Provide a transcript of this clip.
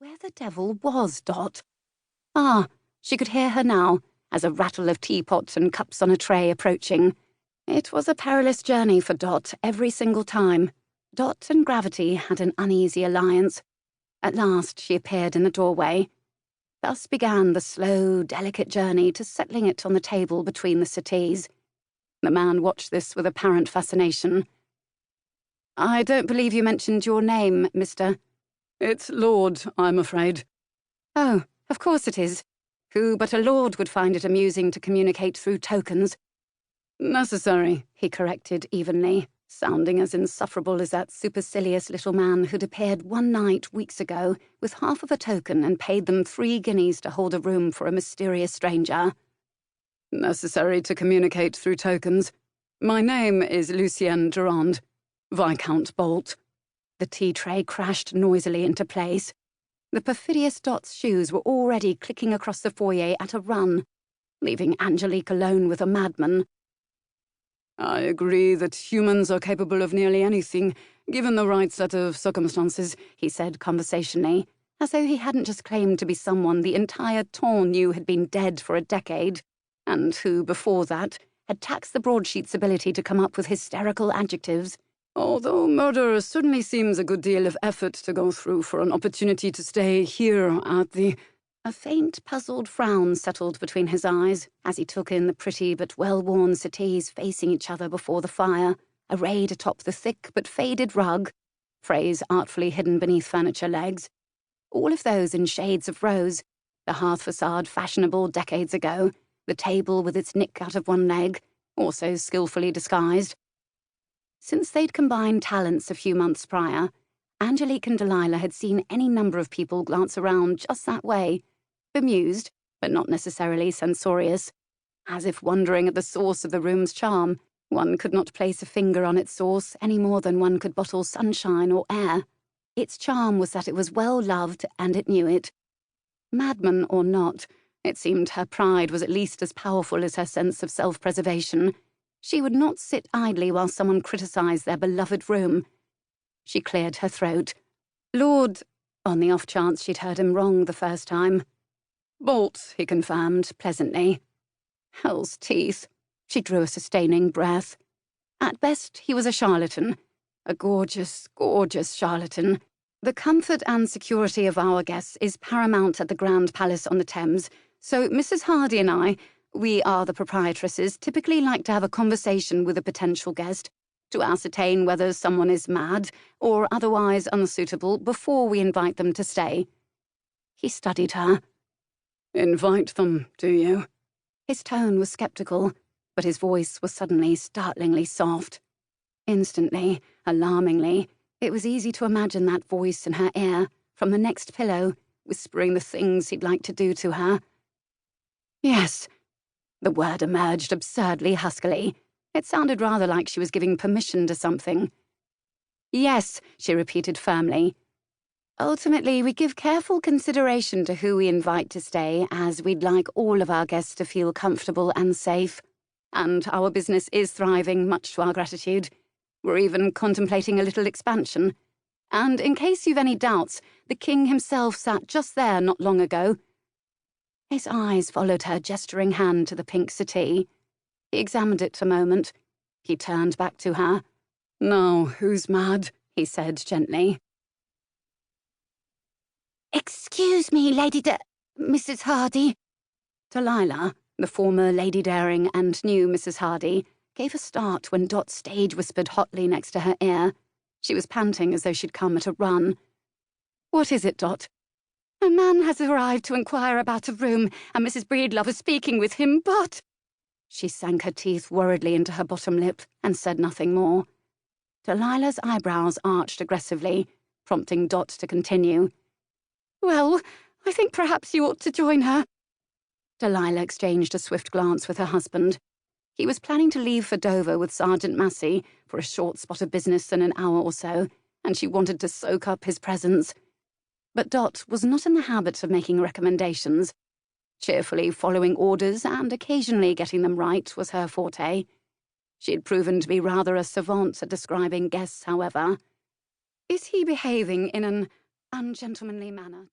Where the devil was Dot? Ah, she could hear her now, as a rattle of teapots and cups on a tray approaching. It was a perilous journey for Dot every single time. Dot and gravity had an uneasy alliance. At last she appeared in the doorway. Thus began the slow, delicate journey to settling it on the table between the settees. The man watched this with apparent fascination. "I don't believe you mentioned your name, Mr. "It's Lord, I'm afraid." "Oh, of course it is. Who but a lord would find it amusing to communicate through tokens?" "Necessary," he corrected evenly, sounding as insufferable as that supercilious little man who'd appeared one night weeks ago with half of a token and paid them 3 guineas to hold a room for a mysterious stranger. "Necessary to communicate through tokens. My name is Lucien Durand, Viscount Bolt." The tea tray crashed noisily into place. The perfidious Dot's shoes were already clicking across the foyer at a run, leaving Angelique alone with a madman. "I agree that humans are capable of nearly anything, given the right set of circumstances," he said conversationally, as though he hadn't just claimed to be someone the entire town knew had been dead for a decade, and who, before that, had taxed the broadsheet's ability to come up with hysterical adjectives. "Although murder certainly seems a good deal of effort to go through for an opportunity to stay here at the—" A faint, puzzled frown settled between his eyes as he took in the pretty but well-worn settees facing each other before the fire, arrayed atop the thick but faded rug, phrase artfully hidden beneath furniture legs. All of those in shades of rose, the hearth facade fashionable decades ago, the table with its nick out of one leg, also skillfully disguised. Since they'd combined talents a few months prior, Angelique and Delilah had seen any number of people glance around just that way, bemused, but not necessarily censorious, as if wondering at the source of the room's charm. One could not place a finger on its source any more than one could bottle sunshine or air. Its charm was that it was well loved and it knew it. Madman or not, it seemed her pride was at least as powerful as her sense of self-preservation. She would not sit idly while someone criticised their beloved room. She cleared her throat. "Lord," on the off chance she'd heard him wrong the first time. "Bolt," he confirmed pleasantly. Hell's teeth. She drew a sustaining breath. At best, he was a charlatan. A gorgeous, gorgeous charlatan. The comfort and security of our guests is paramount at the Grand Palace on the Thames, so Mrs. Hardy and we are the proprietresses, typically like to have a conversation with a potential guest to ascertain whether someone is mad or otherwise unsuitable before we invite them to stay. He studied her. "Invite them, do you?" His tone was skeptical, but his voice was suddenly startlingly soft. Instantly, alarmingly, it was easy to imagine that voice in her ear, from the next pillow, whispering the things he'd like to do to her. "Yes." The word emerged absurdly huskily. It sounded rather like she was giving permission to something. "Yes," she repeated firmly. "Ultimately, we give careful consideration to who we invite to stay, as we'd like all of our guests to feel comfortable and safe. And our business is thriving, much to our gratitude. We're even contemplating a little expansion. And in case you've any doubts, the king himself sat just there not long ago." His eyes followed her gesturing hand to the pink settee. He examined it a moment. He turned back to her. "Now, who's mad?" he said gently. "Excuse me, Mrs. Hardy." Delilah, the former Lady Daring and new Mrs. Hardy, gave a start when Dot stage whispered hotly next to her ear. She was panting as though she'd come at a run. "What is it, Dot?" "A man has arrived to inquire about a room, and Mrs. Breedlove is speaking with him, but—" She sank her teeth worriedly into her bottom lip and said nothing more. Delilah's eyebrows arched aggressively, prompting Dot to continue. "Well, I think perhaps you ought to join her." Delilah exchanged a swift glance with her husband. He was planning to leave for Dover with Sergeant Massey for a short spot of business in an hour or so, and she wanted to soak up his presence. But Dot was not in the habit of making recommendations. Cheerfully following orders and occasionally getting them right was her forte. She had proven to be rather a savant at describing guests, however. "Is he behaving in an ungentlemanly manner?"